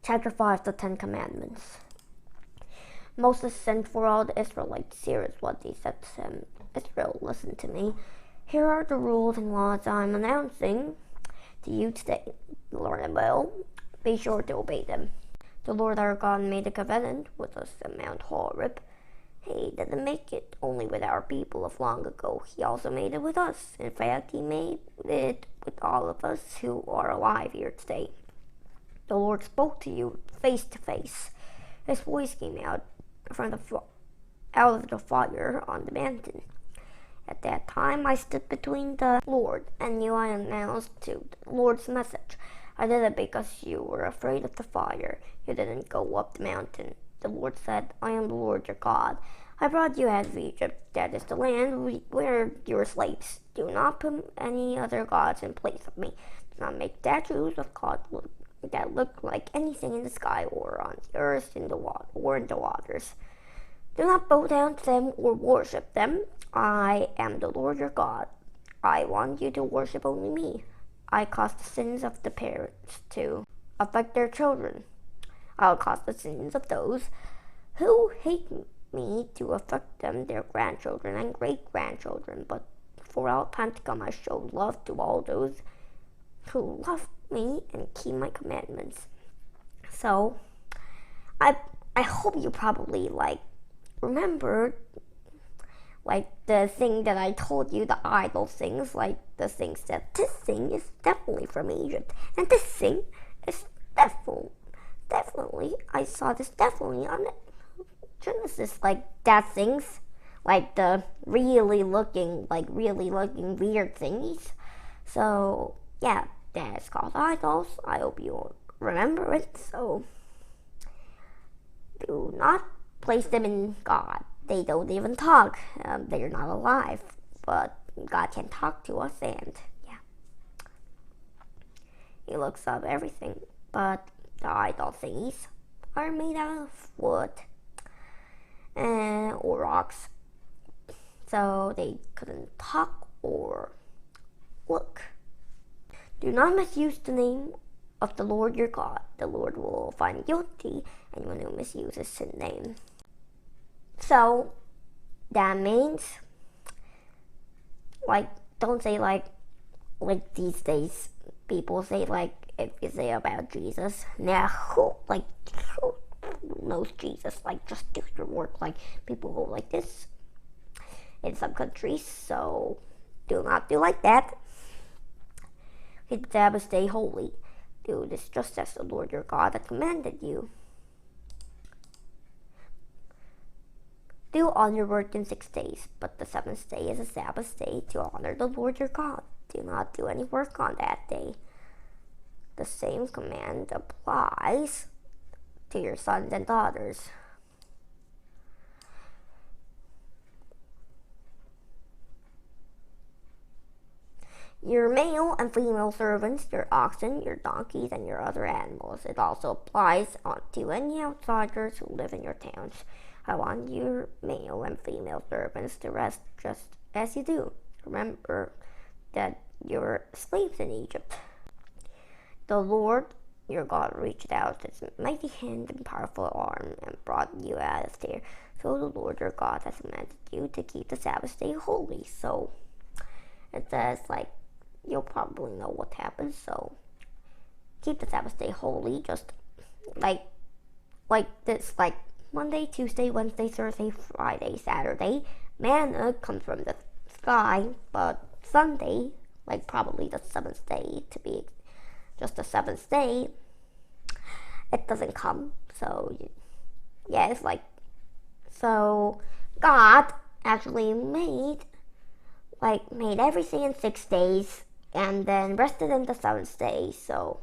Chapter 5, the Ten Commandments. Moses sent for all the Israelites. Here is what he said to them. Israel, listen to me. Here are the rules and laws I am announcing to you today. Learn them well. Be sure to obey them. The Lord our God made a covenant with us at Mount Horeb. He didn't make it only with our people of long ago. He also made it with us. In fact, he made it with all of us who are alive here today. The Lord spoke to you face to face. His voice came out of the fire on the mountain. At that time, I stood between the Lord and you. I announced to the Lord's message. I did it because you were afraid of the fire. You didn't go up the mountain. The Lord said, I am the Lord your God. I brought you out of Egypt. That is the land where you were slaves. Do not put any other gods in place of me. Do not make statues of God that look like anything in the sky or on the earth, in the water, or in the waters. Do not bow down to them or worship them. I am the Lord your God. I want you to worship only me. I cause the sins of the parents to affect their children. I'll cause the sins of those who hate me to affect them, their grandchildren and great-grandchildren. But for all time to come, I show love to all those who love me and keep my commandments. So, I hope you probably remember the thing that I told you, the idol things, the things that this thing is definitely from Egypt, and this thing is definitely, I saw this definitely on Genesis, that things, the really looking weird thingies. So, yeah, that's called idols. I hope you remember it. So, do not place them in God. They don't even talk. They're not alive. But God can talk to us, and yeah. He looks up everything. But the idol thingies are made out of wood or rocks. So they couldn't talk or look. Do not misuse the name of the Lord your God. The Lord will find guilty anyone who misuses his name. So that means, don't say like these days people say, if you say about Jesus, now who knows Jesus? Just do your work. People go like this in some countries. So do not do like that. Keep the Sabbath day holy. Do this just as the Lord your God has commanded you. Do all your work in 6 days, but the 7th day is a Sabbath day to honor the Lord your God. Do not do any work on that day. The same command applies to your sons and daughters. Your male and female servants, your oxen, your donkeys, and your other animals. It also applies to any outsiders who live in your towns. I want your male and female servants to rest just as you do. Remember that you're slaves in Egypt. The Lord your God reached out his mighty hand and powerful arm and brought you out of there. So the Lord your God has commanded you to keep the Sabbath day holy. So it says, you'll probably know what happens. So keep the Sabbath day holy, just like this, Monday, Tuesday, Wednesday, Thursday, Friday, Saturday. Manna comes from the sky, but Sunday, probably the 7th day to be just the 7th day, it doesn't come. So yeah, it's so God actually made everything in 6 days and then rested in the 7th day. So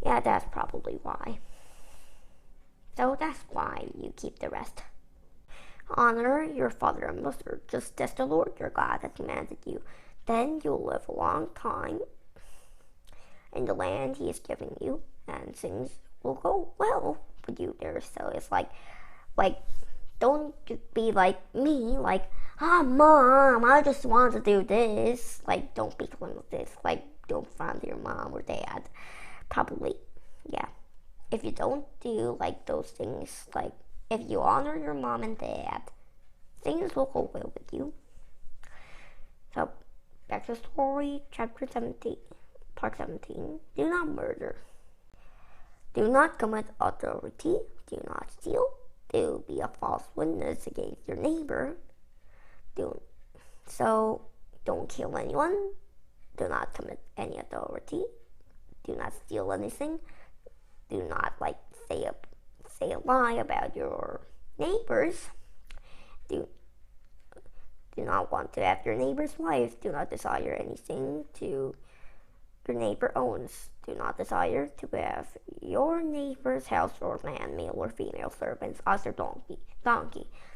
yeah, that's probably why. So that's why you keep the rest. Honor your father and mother, just as the Lord your God has commanded you. Then you'll live a long time in the land he is giving you, and things will go well with you there. So it's don't be like me, Mom, I just want to do this. Don't be one of this. Don't find your mom or dad. Probably, yeah. if you don't do like those things, like if you honor your mom and dad, things will go well with you. So back to the story, chapter 17, part 17. Do not murder. Do not commit adultery. Do not steal. Do be a false witness against your neighbor. Don't kill anyone. Do not commit any adultery. Do not steal anything. Do not say a lie about your neighbors. Do not want to have your neighbor's wife. Do not desire anything to your neighbor owns. Do not desire to have your neighbor's house or land, male or female servants, ox or donkey.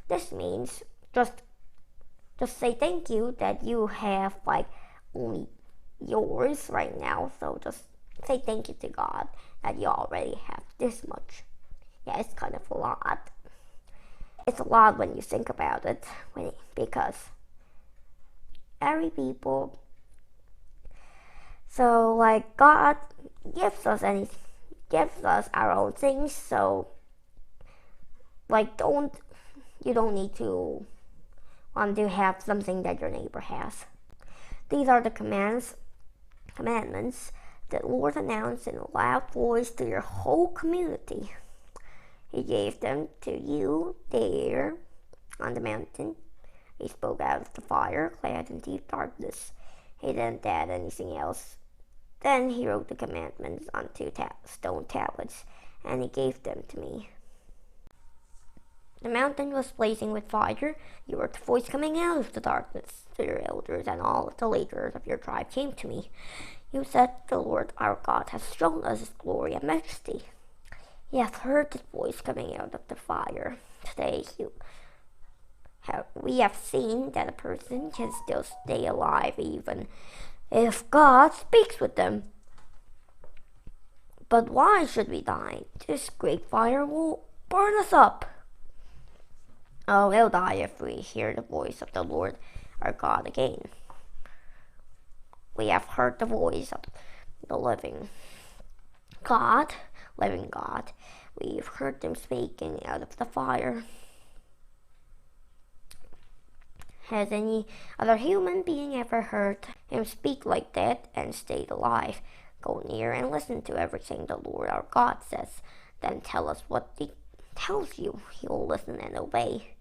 This means just say thank you that you have only yours right now. So just say thank you to God that you already have this much. Yeah, it's kind of a lot. It's a lot when you think about it, because every people. So God gives us our own things. So you don't need to want to have something that your neighbor has. These are the commandments that the Lord announced in a loud voice to your whole community. He gave them to you there on the mountain. He spoke out of the fire, clad in deep darkness. He didn't add anything else. Then he wrote the commandments on 2 stone tablets, and he gave them to me. The mountain was blazing with fire. You heard the voice coming out of the darkness. So your elders and all the leaders of your tribe came to me. You said, the Lord our God has shown us his glory and majesty. He has heard his voice coming out of the fire. Today we have seen that a person can still stay alive even if God speaks with them. But why should we die? This great fire will burn us up. Oh, we'll die if we hear the voice of the Lord our God again. We have heard the voice of the living God. We've heard him speaking out of the fire. Has any other human being ever heard him speak like that and stayed alive? Go near and listen to everything the Lord our God says. Then tell us what he tells you. He will listen and obey.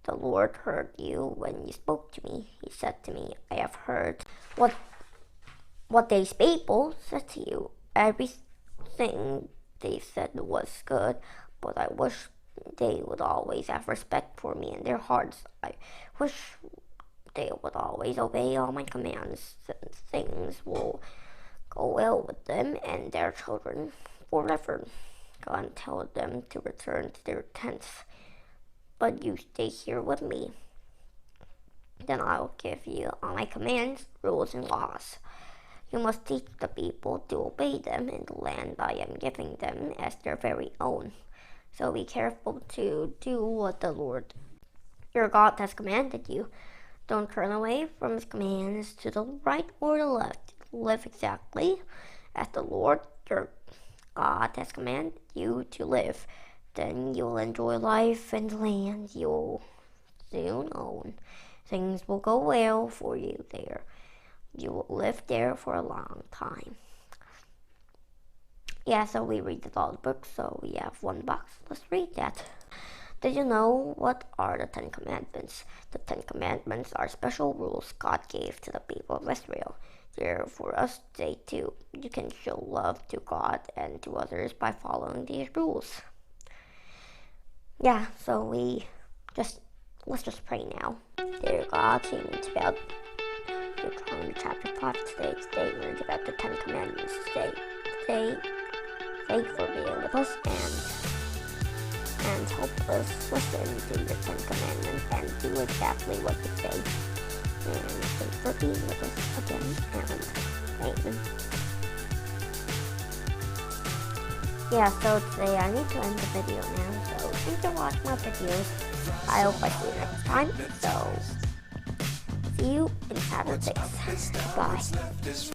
The Lord heard you when you spoke to me. He said to me, I have heard what these people said to you. Everything they said was good, but I wish they would always have respect for me in their hearts. I wish they would always obey all my commands, and things will go well with them and their children forever. Go and tell them to return to their tents, but you stay here with me. Then I will give you all my commands, rules, and laws. You must teach the people to obey them in the land I am giving them as their very own. So be careful to do what the Lord your God has commanded you. Don't turn away from his commands to the right or the left. Live exactly as the Lord your God has commanded you to live. Then you'll enjoy life in the land you'll soon own. Things will go well for you there. You will live there for a long time. Yeah, so we read all the books, so we have one box. Let's read that. Did you know what are the 10 Commandments? The 10 Commandments are special rules God gave to the people of Israel. They're for us today too. You can show love to God and to others by following these rules. Yeah, so let's just pray now. Dear God, statements about Deuteronomy chapter 5 today's statement about the 10 Commandments today. Thank you for being with us and help us listen to your 10 Commandments and do exactly what you say. And thanks for being with us again, and amen. Yeah, so today I need to end the video now, so thanks for watching my videos. I hope I see you next time, so see you in chapter 6. Bye.